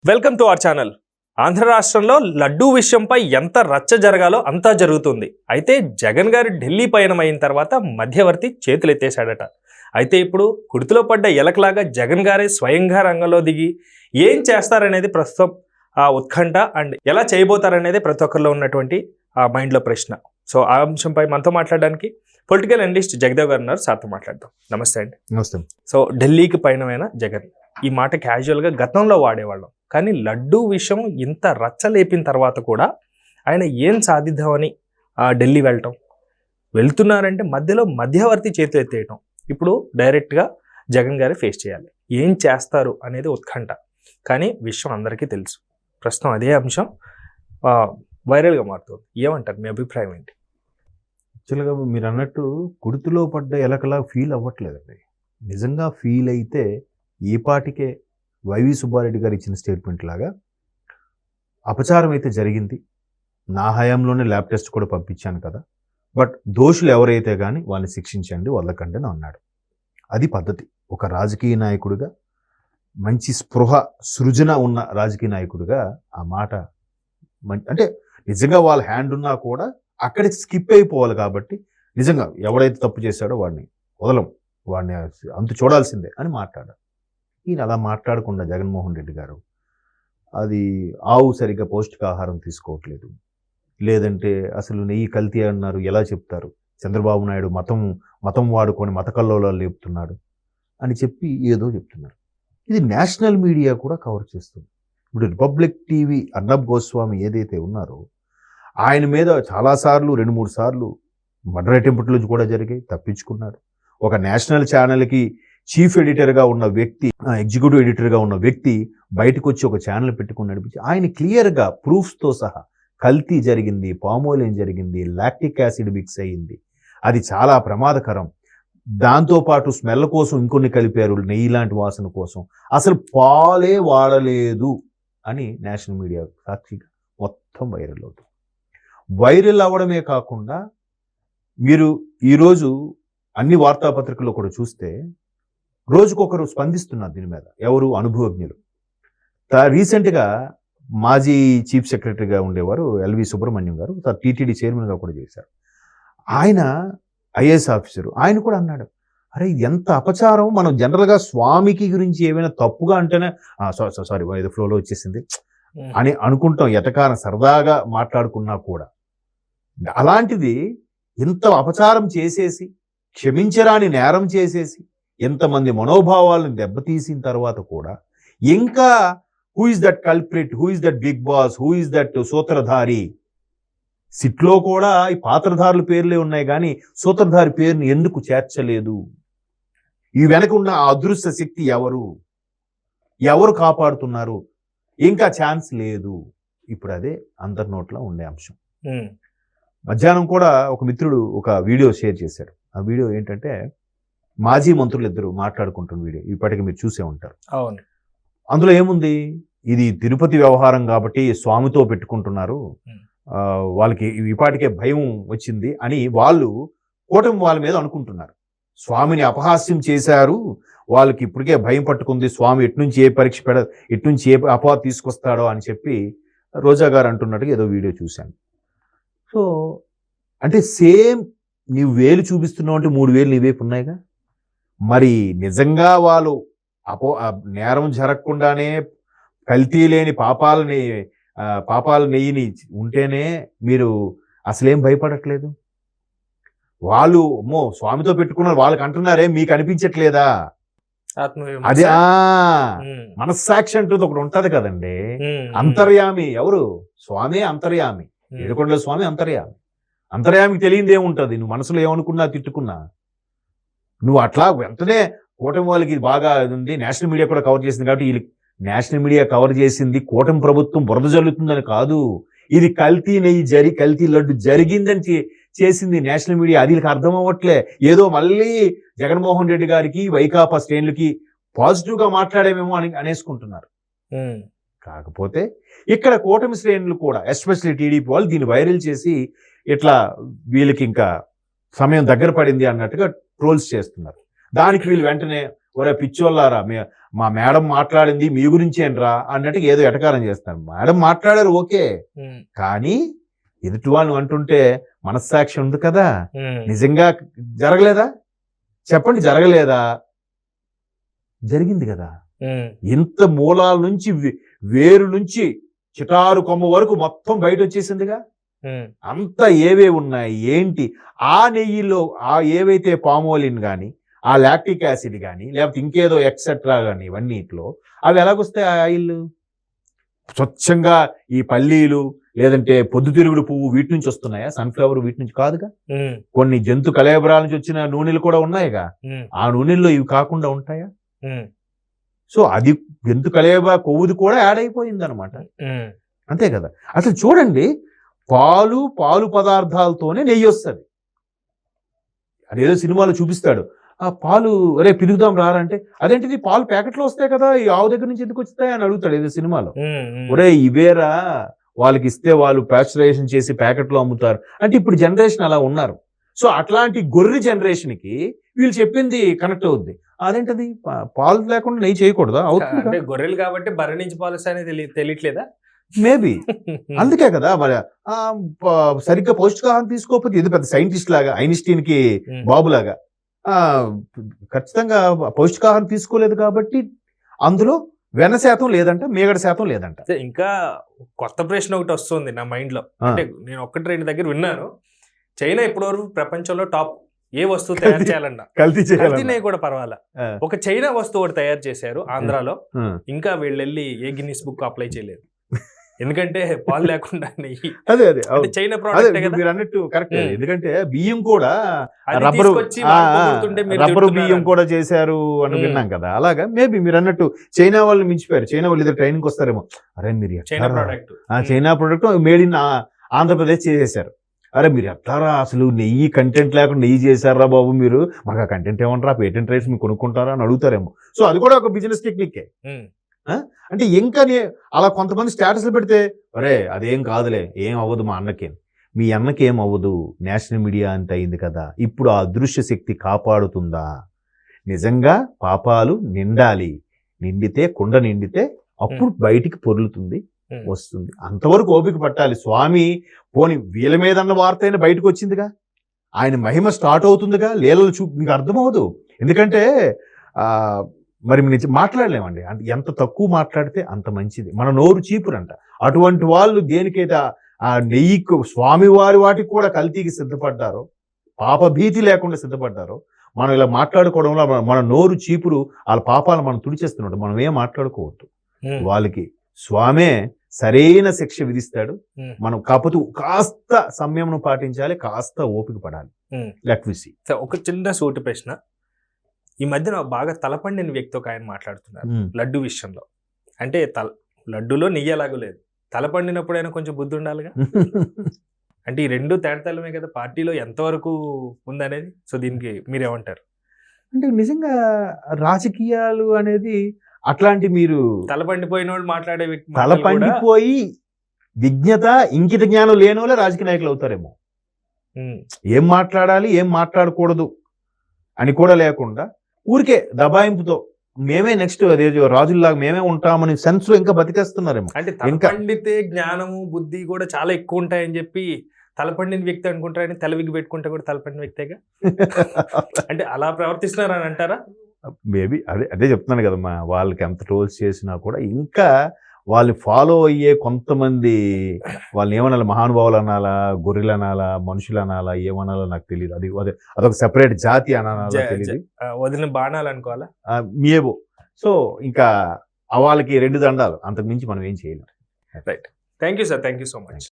Welcome to our channel. Andhra రాష్ట్రంలో లడ్డూ విషయంపై ఎంత రచ్చ జరగాలో అంతా జరుగుతుంది. అయితే జగన్ గారి ఢిల్లీ పయనం అయిన తర్వాత మధ్యవర్తి చేతులెత్తేశాడట. అయితే ఇప్పుడు కుడితిలో పడ్డ ఎలకలాగా జగన్ గారే స్వయంగా రంగంలో దిగి ఏం చేస్తారనేది ప్రస్తుతం ఆ ఉత్కంఠ అండ్ ఎలా చేయబోతారనేది ప్రతి ఒక్కరిలో ఉన్నటువంటి ఆ మైండ్లో ప్రశ్న. సో ఆ అంశంపై మనతో మాట్లాడడానికి పొలిటికల్ అనలిస్ట్ జగదేవ్ గారు ఉన్నారు. సార్తో మాట్లాడదాం. నమస్తే అండి. నమస్తే. సో ఢిల్లీకి పయనమైన జగన్, ఈ మాట క్యాజువల్గా గతంలో వాడేవాళ్ళం, కానీ లడ్డూ విషయం ఇంత రచ్చలేపిన తర్వాత కూడా ఆయన ఏం సాధిద్దామని ఢిల్లీ వెళ్తున్నారంటే మధ్యలో మధ్యవర్తి చేతులు ఎత్తేయటం. ఇప్పుడు డైరెక్ట్గా జగన్ గారే ఫేస్ చేయాలి. ఏం చేస్తారు అనేది ఉత్కంఠ, కానీ విషయం అందరికీ తెలుసు. ప్రస్తుతం అదే అంశం వైరల్గా మారుతుంది. ఏమంటారు, మీ అభిప్రాయం ఏంటి? యాక్చువల్గా మీరు అన్నట్టు కుడితిలో పడ్డ ఎలకలా ఫీల్ అవ్వట్లేదండి. నిజంగా ఫీల్ అయితే ఏ పాటికే వైవి సుబ్బారెడ్డి గారు ఇచ్చిన స్టేట్మెంట్ లాగా అపచారం అయితే జరిగింది, నా హయాంలోనే ల్యాబ్ టెస్ట్ కూడా పంపించాను కదా, బట్ దోషులు ఎవరైతే కానీ వాళ్ళని శిక్షించండి, వదలకండి అని అన్నాడు. అది పద్ధతి. ఒక రాజకీయ నాయకుడిగా, మంచి స్పృహ సృజన ఉన్న రాజకీయ నాయకుడిగా ఆ మాట అంటే నిజంగా వాళ్ళ హ్యాండ్ ఉన్నా కూడా అక్కడికి స్కిప్ అయిపోవాలి. కాబట్టి నిజంగా ఎవడైతే తప్పు చేశాడో వాడిని వదలం, వాడిని అంతు చూడాల్సిందే అని మాట్లాడారు. ఈయన అలా మాట్లాడకుండా జగన్మోహన్ రెడ్డి గారు అది ఆవు సరిగ్గా పౌష్టికాహారం తీసుకోవట్లేదు, లేదంటే అసలు నెయ్యి కల్తీ అన్నారు, ఎలా చెప్తారు, చంద్రబాబు నాయుడు మతం వాడుకొని మత కల్లోలాలు లేపుతున్నాడు అని చెప్పి ఏదో చెప్తున్నారు. ఇది నేషనల్ మీడియా కూడా కవర్ చేస్తుంది. ఇప్పుడు రిపబ్లిక్ టీవీ అర్నబ్ గోస్వామి ఏదైతే ఉన్నారో ఆయన మీద చాలాసార్లు 2-3 సార్లు మర్డర్ అటెంప్ట్లు కూడా జరిగాయి, తప్పించుకున్నాడు. ఒక నేషనల్ ఛానల్కి చీఫ్ ఎడిటర్గా ఉన్న వ్యక్తి, ఎగ్జిక్యూటివ్ ఎడిటర్గా ఉన్న వ్యక్తి బయటకు వచ్చి ఒక ఛానల్ పెట్టుకుని నడిపించి ఆయన క్లియర్గా ప్రూఫ్స్తో సహా కల్తీ జరిగింది, పామోయిల్ జరిగింది, లాక్టిక్ యాసిడ్ మిక్స్ అయ్యింది, అది చాలా ప్రమాదకరం, దాంతోపాటు స్మెల్ కోసం ఇంకొన్ని కలిపారు, నెయ్యి లాంటి వాసన కోసం, అసలు పాలే వాడలేదు అని నేషనల్ మీడియా సాక్షిగా మొత్తం వైరల్ అవుతుంది. వైరల్ అవ్వడమే కాకుండా మీరు ఈరోజు అన్ని వార్తాపత్రికల్లో కూడా చూస్తే రోజుకొకరు స్పందిస్తున్నారు దీని మీద. ఎవరు? అనుభవజ్ఞులు. రీసెంట్గా మాజీ చీఫ్ సెక్రటరీగా ఉండేవారు ఎల్వి సుబ్రహ్మణ్యం గారు, టీటీడీ చైర్మన్గా కూడా చేశారు. ఆయన ఐఏఎస్ ఆఫీసరు, ఆయన కూడా అన్నాడు, అరే ఎంత అపచారం, మనం జనరల్గా స్వామికి గురించి ఏమైనా తప్పుగా అంటేనే సారీ ఏదో ఫ్లోలో వచ్చేసింది అని అనుకుంటాం, ఎటకారం సరదాగా మాట్లాడుకున్నా కూడా. అలాంటిది ఇంత అపచారం చేసేసి, క్షమించరాని నేరం చేసేసి, ఎంతమంది మనోభావాలను దెబ్బతీసిన తర్వాత కూడా ఇంకా who is that culprit, who is that big boss, who is that సూత్రధారి, సిట్లో కూడా ఈ పాత్రధారుల పేర్లే ఉన్నాయి కానీ సూత్రధారి పేరుని ఎందుకు చేర్చలేదు, ఈ వెనక ఉన్న ఆ అదృశ్య శక్తి ఎవరు కాపాడుతున్నారు, ఇంకా ఛాన్స్ లేదు. ఇప్పుడు అదే అందరి నోట్లో ఉండే అంశం. మధ్యాహ్నం కూడా ఒక మిత్రుడు ఒక వీడియో షేర్ చేశాడు. ఆ వీడియో ఏంటంటే మాజీ మంత్రులు ఇద్దరు మాట్లాడుకుంటున్న వీడియో, ఇప్పటికి మీరు చూసే ఉంటారు. అవును. అందులో ఏముంది, ఇది తిరుపతి వ్యవహారం కాబట్టి స్వామితో పెట్టుకుంటున్నారు, వాళ్ళకి ఇప్పటికే భయం వచ్చింది అని వాళ్ళు కూటమి వాళ్ళ మీద అనుకుంటున్నారు. స్వామిని అపహాస్యం చేశారు, వాళ్ళకి ఇప్పటికే భయం పట్టుకుంది, స్వామి ఎట్నుంచి ఏ పరీక్ష ఎట్నుంచి ఏ అపవాదం తీసుకొస్తాడో అని చెప్పి రోజా గారు అంటున్నట్టుగా ఏదో వీడియో చూశాను. సో అంటే సేమ్ నీవు వేలు చూపిస్తున్నావు అంటే 3 వేలు నీ వైపు ఉన్నాయిగా. మరి నిజంగా వాళ్ళు నేరం జరగకుండానే కల్తీ లేని పాపాల నెయ్యిని ఉంటేనే మీరు అసలేం భయపడట్లేదు. వాళ్ళు స్వామితో పెట్టుకున్నారు, వాళ్ళకి అంటున్నారే, మీకు అనిపించట్లేదా? అదే మనస్సాక్షి అంటుంది ఒకటి ఉంటది కదండి. అంతర్యామి ఎవరు? స్వామి అంతర్యామి, ఏడుకొండల స్వామి అంతర్యామి. అంతర్యామికి తెలియదు ఏముంటది, నువ్వు మనసులో ఏమనుకున్నా తిట్టుకున్నా. నువ్వు అట్లా వెంటనే కూటమి వాళ్ళకి బాగా ఉంది, నేషనల్ మీడియా కూడా కవర్ చేసింది కాబట్టి వీళ్ళకి నేషనల్ మీడియా కవర్ చేసింది కూటమి ప్రభుత్వం బురద జల్లుతుందని కాదు, ఇది కల్తీ నెయ్యి కల్తీ లడ్డు జరిగిందని చేసింది నేషనల్ మీడియా. అది వీళ్ళకి అర్థం అవ్వట్లే. ఏదో మళ్ళీ జగన్మోహన్ రెడ్డి గారికి వైకాపా శ్రేణులకి పాజిటివ్గా మాట్లాడేమేమో అనేసుకుంటున్నారు. కాకపోతే ఇక్కడ కూటమి శ్రేణులు కూడా, ఎస్పెషల్లీ టీడీపీ వాళ్ళు దీన్ని వైరల్ చేసి ఇట్లా వీళ్ళకి ఇంకా సమయం దగ్గర పడింది అన్నట్టుగా ట్రోల్స్ చేస్తున్నారు. దానికి వీళ్ళు వెంటనే ఒరే పిచ్చోళ్ళారా మా మేడం మాట్లాడింది మీ గురించి ఏంట్రా అన్నట్టు ఏదో ఎటకారం చేస్తాను. మేడం మాట్లాడారు ఓకే, కానీ ఎదుటి వాళ్ళు అంటుంటే మనస్సాక్షి ఉంది కదా, నిజంగా జరగలేదా చెప్పండి, జరగలేదా? జరిగింది కదా. ఇంత మూలాల నుంచి వేరు నుంచి చిటారు కొమ్మ వరకు మొత్తం బయట వచ్చేసిందిగా. అంతా ఏవే ఉన్నాయి ఏంటి, ఆ నెయ్యిలో ఆ ఏవైతే పామోలిన్ కానీ, ఆ లాక్టిక్ యాసిడ్ కానీ, లేకపోతే ఇంకేదో ఎక్సెట్రా కానీ, ఇవన్నీట్లో అవి ఎలాగొస్తాయి? ఆ ఆయిల్ స్వచ్ఛంగా ఈ పల్లీలు లేదంటే పొద్దుతిరుగుడు పువ్వు వీటి నుంచి వస్తున్నాయా? సన్ఫ్లవర్ వీటి నుంచి కాదుగా. కొన్ని జంతు కళేబరాల నుంచి వచ్చిన నూనెలు కూడా ఉన్నాయిగా. ఆ నూనెల్లో ఇవి కాకుండా ఉంటాయా? సో అది జంతు కళేబరా కొవ్వుది కూడా యాడ్ అయిపోయింది అనమాట. అంతే కదా. అసలు చూడండి, పాలు పదార్థాలతోనే నెయ్యి వస్తుంది. అదేదో సినిమాలో చూపిస్తాడు, ఆ పాలు అరే పిలుగుదాం రారంటే, అదేంటిది పాలు ప్యాకెట్లో వస్తాయి కదా, ఈ ఆవు దగ్గర నుంచి ఎందుకు వస్తాయి అని అడుగుతాడు ఏదో సినిమాలో. ఒరే ఇవేరా, వాళ్ళకి ఇస్తే వాళ్ళు ప్యాస్చరైజేషన్ చేసి ప్యాకెట్లో అమ్ముతారు అంటే. ఇప్పుడు జనరేషన్ అలా ఉన్నారు. సో అట్లాంటి గొర్రె జనరేషన్ కి వీళ్ళు చెప్పింది కనెక్ట్ అవుద్ది. అదేంటది పాలు లేకుండా నెయ్యి చేయకూడదా? అవుతుంది. గొర్రెలు కాబట్టి బర్రె నుంచి పాలు అనేది తెలియట్లేదా? మేబీ అందుకే కదా. మరి సరిగ్గా పౌష్టికాహారం తీసుకోకపోతే ఇది పెద్ద సైంటిస్ట్ లాగా, ఐన్స్టీన్ కి బాబులాగా ఖచ్చితంగా పౌష్టికాహారం తీసుకోలేదు కాబట్టి అందులో వెన్న శాతం లేదంట, మేగడ శాతం లేదంట. ఇంకా కొత్త ప్రశ్న ఒకటి వస్తుంది నా మైండ్ లో. అంటే నేను 1-2 దగ్గర విన్నాను, చైనా ఇప్పటివరకు ప్రపంచంలో టాప్ ఏ వస్తువు తయారు చేయాలన్నా కల్తీ కూడా పర్వాలా, ఒక చైనా వస్తువు ఒకటి తయారు చేశారు ఆంధ్రాలో. ఇంకా వీళ్ళు వెళ్ళి ఏ గిన్నిస్ బుక్ అప్లై చేయలేదు, ఎందుకంటే పాలు లేకుండా నెయ్యి. అదే చైనా ప్రోడక్ట్ మీరు అన్నట్టు కరెక్ట్. ఎందుకంటే బియ్యం కూడా రబ్బరు బియ్యం కూడా చేశారు అని విన్నాం కదా. అలాగా మేబీ మీరు అన్నట్టు చైనా వాళ్ళు మించిపోయారు. చైనా వాళ్ళు ఇద్దరు ట్రైనింగ్ వస్తారేమో, అరే మీరు China product made in Andhra Pradesh చేసేసారు. అరే మీరు ఎట్లారా అసలు నెయ్యి కంటెంట్ లేకుండా నెయ్యి చేశారా బాబు, మీరు మాకు ఆ కంటెంట్ ఏమంటారా, పేటెంట్ రైట్స్ మీరు కొనుక్కుంటారా అని అడుగుతారేమో. సో అది కూడా ఒక బిజినెస్ టెక్నికే. అంటే ఇంకా అలా కొంతమంది స్టేటస్లు పెడితే, అరే అదేం కాదులే, ఏం అవ్వదు మా అన్నకి, మీ అన్నకి ఏం అవ్వదు, నేషనల్ మీడియా అంత అయింది కదా, ఇప్పుడు ఆ అదృశ్య శక్తి కాపాడుతుందా? నిజంగా పాపాలు నిండాలి, నిండితే కుండ నిండితే అప్పుడు బయటికి పొర్లుతుంది, వస్తుంది. అంతవరకు ఓపిక పట్టాలి. స్వామి పోని వీళ్ళ మీద అన్న వార్త అయినా బయటకు వచ్చిందిగా, ఆయన మహిమ స్టార్ట్ అవుతుందిగా, లీలలు మీకు అర్థమవదు. ఎందుకంటే మరి మాట్లాడలేమండి. ఎంత తక్కువ మాట్లాడితే అంత మంచిది. మన నోరు చీపురంట. అటువంటి వాళ్ళు దేనికైతే ఆ నెయ్యికి స్వామివారి వాటికి కూడా కల్తీకి సిద్ధపడ్డారో, పాప భీతి లేకుండా సిద్ధపడ్డారో, మనం ఇలా మాట్లాడుకోవడంలో మన నోరు చీపురు వాళ్ళ పాపాలు మనం తుడిచేస్తున్నాడు. మనం ఏం మాట్లాడుకోవద్దు. వాళ్ళకి స్వామే సరైన శిక్ష విధిస్తాడు. మనం కాకపోతే కాస్త సంయమనం పాటించాలి, కాస్త ఓపిక పడాలి. లెక్విసి ఒక చిన్న సూటి ప్రశ్న. ఈ మధ్యన బాగా తలపండిన వ్యక్తి ఒక ఆయన మాట్లాడుతున్నారు లడ్డు విషయంలో. అంటే లడ్డులో నెయ్యి ఎలాగో లేదు, తలపండినప్పుడైనా కొంచెం బుద్ధి ఉండాలిగా. అంటే ఈ రెండు తేడతలమే కదా, పార్టీలో ఎంతవరకు ఉందనేది. సో దీనికి మీరేమంటారు? అంటే నిజంగా రాజకీయాలు అనేది అట్లాంటి మీరు తలపండిపోయిన వాళ్ళు మాట్లాడే వ్యక్తి, తలపండిపోయి విజ్ఞత ఇంకిత జ్ఞానం లేని వాళ్ళే రాజకీయ నాయకులు అవుతారేమో. ఏం మాట్లాడాలి ఏం మాట్లాడకూడదు అని కూడా లేకుండా ఊరికే దబాయింపుతో మేమే నెక్స్ట్ అదే రాజుల్లాగా మేమే ఉంటామని సెన్స్ లో ఇంకా బతికేస్తున్నారేమో. అంటే తలపండితే జ్ఞానము బుద్ధి కూడా చాలా ఎక్కువ ఉంటాయని చెప్పి తలపండిన వ్యక్తి అనుకుంటారని తలవిగి పెట్టుకుంటే కూడా తలపండిన వ్యక్తిగా అంటే అలా ప్రవర్తిస్తున్నారని అంటారా? మేబీ అదే చెప్తున్నాను కదా, వాళ్ళకి ఎంత ట్రోల్స్ చేసినా కూడా ఇంకా వాళ్ళు ఫాలో అయ్యే కొంతమంది, వాళ్ళని ఏమనాలి, మహానుభావులు అనాలా, గొర్రెలు అనాలా, మనుషులు అనాలా, ఏమనాలో నాకు తెలియదు. అదొక సెపరేట్ జాతి అనాలా తెలియదు, వదిలిన బాణాలు అనుకోవాలా మేబో. సో ఇంకా వాళ్ళకి 2 దండాలు, అంతకు మించి మనం ఏం చేయలేం. Right. Thank you sir, thank you so much.